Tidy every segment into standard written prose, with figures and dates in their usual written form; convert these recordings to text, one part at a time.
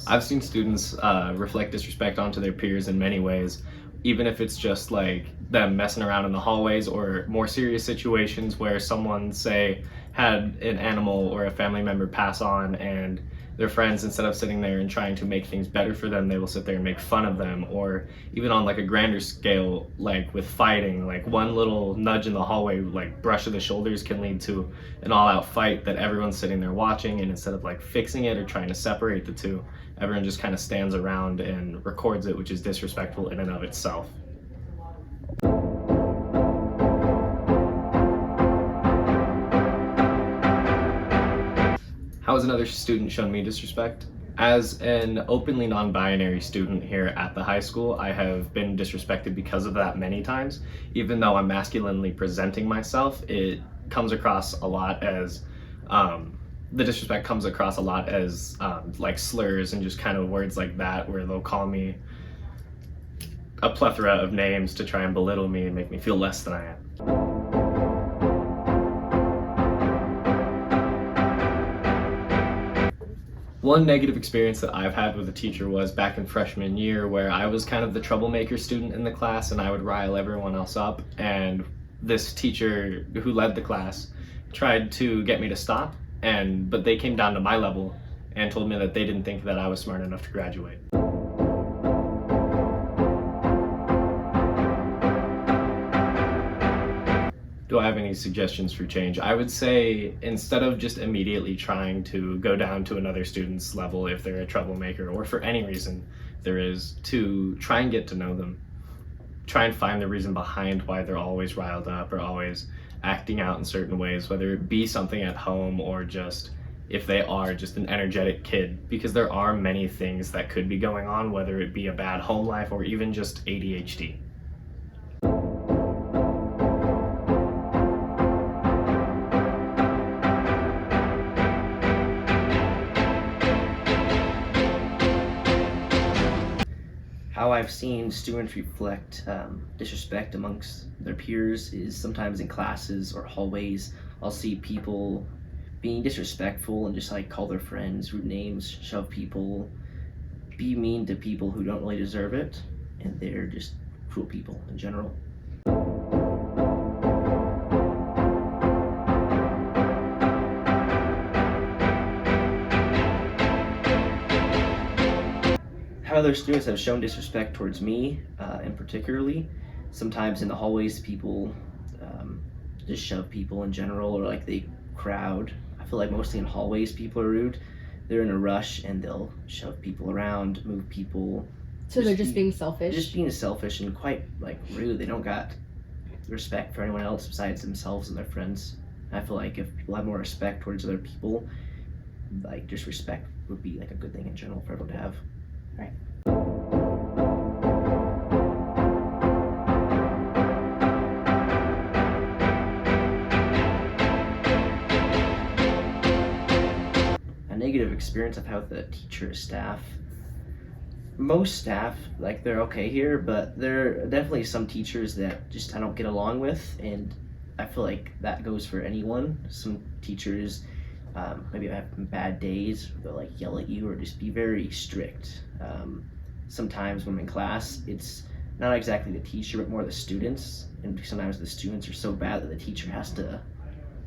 I've seen students reflect disrespect onto their peers in many ways, even if it's just like them messing around in the hallways or more serious situations where someone, say, had an animal or a family member pass on and their friends, instead of sitting there and trying to make things better for them, they will sit there and make fun of them. Or even on like a grander scale, like with fighting, like one little nudge in the hallway, like brush of the shoulders, can lead to an all-out fight that everyone's sitting there watching, and instead of like fixing it or trying to separate the two, everyone just kind of stands around and records it, which is disrespectful in and of itself. How has another student shown me disrespect? As an openly non-binary student here at the high school, I have been disrespected because of that many times. Even though I'm masculinely presenting myself, it comes across a lot as, the disrespect comes across a lot as like slurs and just kind of words like that, where they'll call me a plethora of names to try and belittle me and make me feel less than I am. One negative experience that I've had with a teacher was back in freshman year, where I was kind of the troublemaker student in the class and I would rile everyone else up, and this teacher who led the class tried to get me to stop, but they came down to my level and told me that they didn't think that I was smart enough to graduate. Do I have any suggestions for change? I would say, instead of just immediately trying to go down to another student's level if they're a troublemaker, or for any reason there is, to try and get to know them. Try and find the reason behind why they're always riled up or always acting out in certain ways, whether it be something at home or just if they are just an energetic kid, because there are many things that could be going on, whether it be a bad home life or even just ADHD. How I've seen students reflect disrespect amongst their peers is sometimes in classes or hallways. I'll see people being disrespectful and just like call their friends rude names, shove people, be mean to people who don't really deserve it, and they're just cruel people in general. How other students have shown disrespect towards me, and particularly, sometimes in the hallways, people just shove people in general, or like they crowd. I feel like mostly in hallways, people are rude. They're in a rush and they'll shove people around, move people. So they're just being selfish? Just being selfish and quite like rude. They don't got respect for anyone else besides themselves and their friends. And I feel like if people have more respect towards other people, like just respect would be like a good thing in general for everyone to have. Right. A negative experience I've had with the teacher staff. Most staff, like, they're okay here, but there are definitely some teachers that just I don't get along with, and I feel like that goes for anyone. Some teachers maybe have bad days, they'll like yell at you or just be very strict. Sometimes when I'm in class, it's not exactly the teacher, but more the students, and sometimes the students are so bad that the teacher has to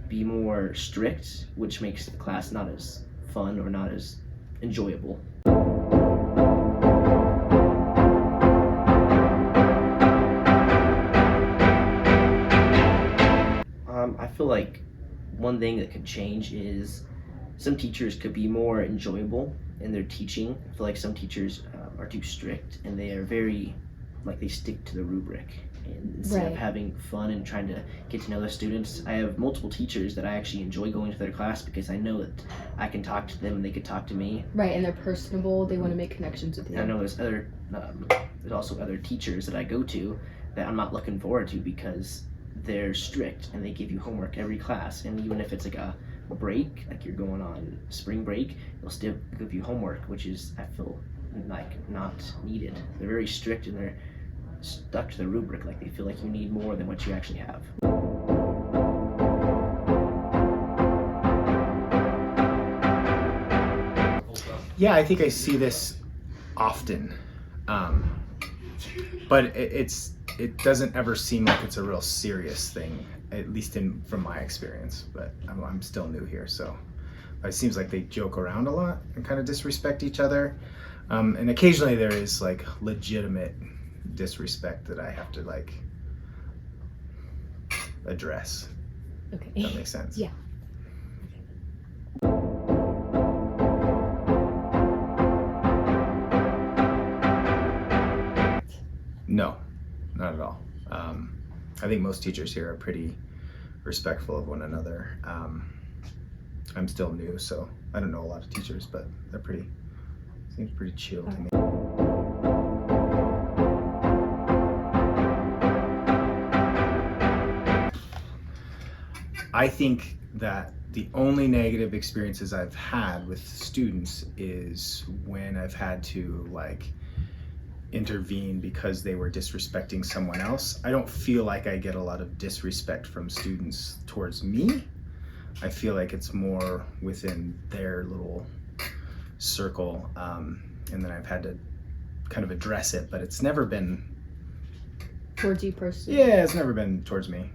be more strict, which makes the class not as fun or not as enjoyable. I feel like one thing that could change is some teachers could be more enjoyable in their teaching. I feel like some teachers are too strict and they are very, like, they stick to the rubric. And instead of having fun and trying to get to know the students, I have multiple teachers that I actually enjoy going to their class because I know that I can talk to them and they can talk to me. Right, and they're personable. They want to make connections with you. And I know there's also other teachers that I go to that I'm not looking forward to because they're strict and they give you homework every class. And even if it's like a break, like you're going on spring break, they'll still give you homework, which is, I feel like, not needed. They're very strict and they're stuck to the rubric, like they feel like you need more than what you actually have. Yeah, I think I see this often, but it doesn't ever seem like it's a real serious thing, at least from my experience. But I'm still new here, so it seems like they joke around a lot and kind of disrespect each other, and occasionally there is like legitimate disrespect that I have to like address. Okay. If that makes sense. Yeah. No, not at all. I think most teachers here are pretty respectful of one another. I'm still new, so I don't know a lot of teachers, but seems pretty chill to me. I think that the only negative experiences I've had with students is when I've had to like intervene because they were disrespecting someone else. I don't feel like I get a lot of disrespect from students towards me. I feel like it's more within their little circle, and then I've had to kind of address it, but it's never been Towards you personally? yeah, it's never been towards me.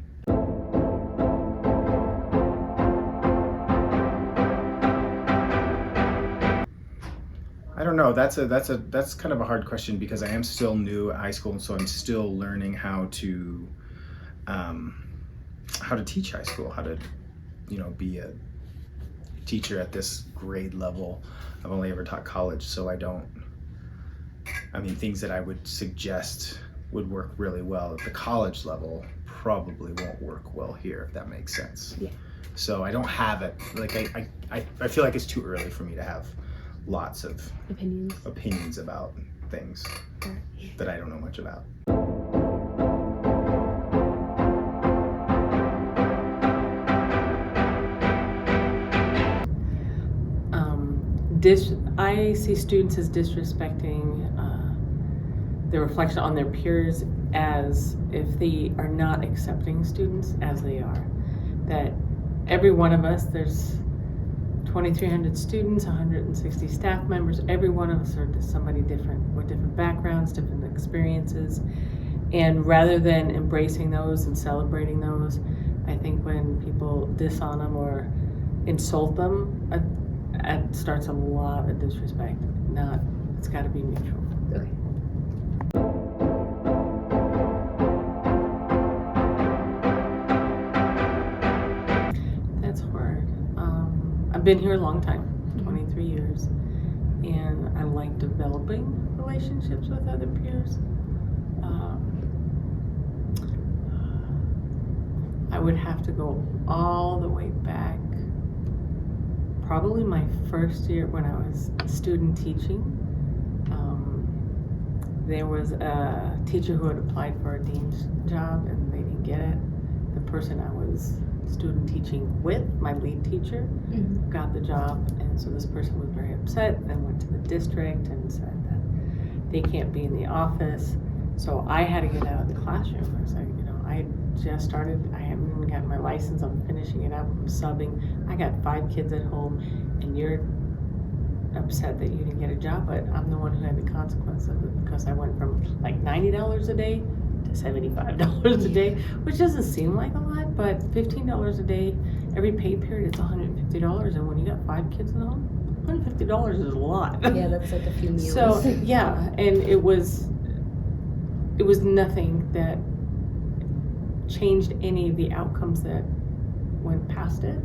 I don't know. That's kind of a hard question because I am still new at high school, and so I'm still learning how to teach high school, how to, be a teacher at this grade level. I've only ever taught college, so things that I would suggest would work really well at the college level probably won't work well here, if that makes sense. Yeah. So I don't have it. Like I feel like it's too early for me to have lots of opinions about things that I don't know much about. I see students as disrespecting the reflection on their peers as if they are not accepting students as they are. That every one of us, there's 2,300 students, 160 staff members, every one of us are somebody different with different backgrounds, different experiences. And rather than embracing those and celebrating those, I think when people diss on them or insult them, it starts a lot of disrespect. It's got to be mutual. Okay. That's hard. I've been here a long time, 23 years, and I like developing relationships with other peers. I would have to go all the way back. Probably my first year when I was student teaching, there was a teacher who had applied for a dean's job and they didn't get it. The person I was student teaching with, my lead teacher, got the job, and so this person was very upset and went to the district and said that they can't be in the office. So I had to get out of the classroom. I was like, I had just started, I haven't even gotten my license, I'm finishing it up, I'm subbing. I got 5 kids at home, and you're upset that you didn't get a job, but I'm the one who had the consequence of it because I went from like $90 a day to $75 a day, which doesn't seem like a lot, but $15 a day, every pay period, it's $150, and when you got 5 kids at home, $150 is a lot. Yeah, that's like a few meals. So yeah, and it was nothing that changed any of the outcomes that went past it,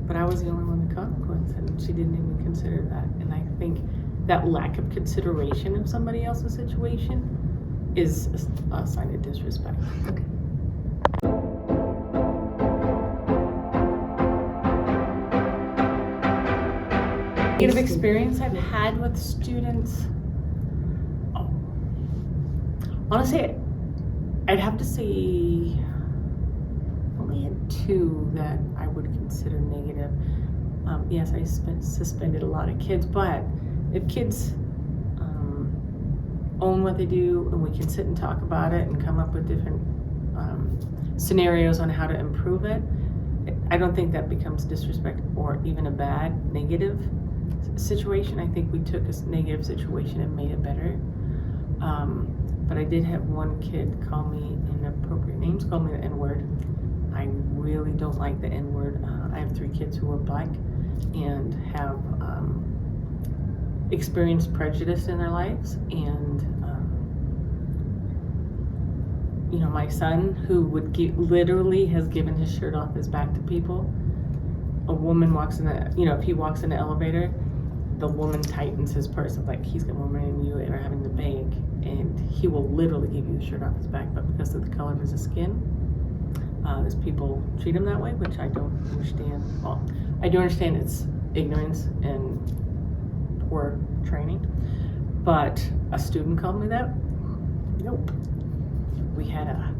but I was the only one with consequence, and she didn't even consider that. And I think that lack of consideration of somebody else's situation is a sign of disrespect. Okay. Negative experience I've had with students, honestly, I'd have to say only had 2 that I would consider negative. Yes, I suspended a lot of kids, but if kids own what they do and we can sit and talk about it and come up with different scenarios on how to improve it, I don't think that becomes disrespect or even a bad negative. situation, I think we took a negative situation and made it better. But I did have one kid call me inappropriate names, call me the N-word. I really don't like the N-word. I have 3 kids who are black and have experienced prejudice in their lives. And, you know, my son, who would literally has given his shirt off his back to people. A woman walks in the, you know, if he walks in the elevator, the woman tightens his purse, like he's got more money than you are having the bank, and he will literally give you the shirt off his back, but because of the color of his skin, those people treat him that way, which I don't understand. Well, I do understand it's ignorance and poor training, but a student called me that? Nope. We had a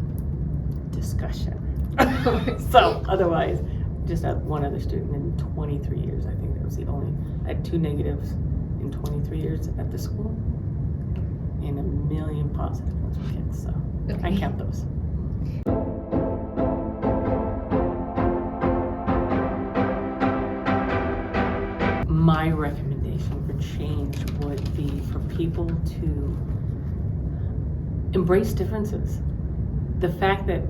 discussion. So otherwise, just had one other student in 23 years. I think that was the only, I had 2 negatives in 23 years at the school and a million positive ones for kids, so I count those. My recommendation for change would be for people to embrace differences. The fact that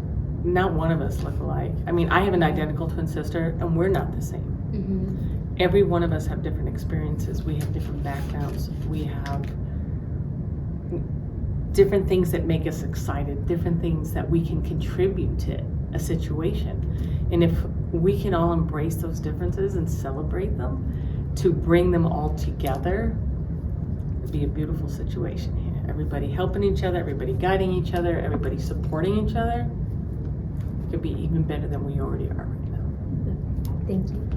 not one of us look alike. I mean, I have an identical twin sister and we're not the same. Mm-hmm. Every one of us have different experiences. We have different backgrounds. We have different things that make us excited, different things that we can contribute to a situation. And if we can all embrace those differences and celebrate them, to bring them all together, it'd be a beautiful situation here. Everybody helping each other, everybody guiding each other, everybody supporting each other. It could be even better than we already are right now. Thank you.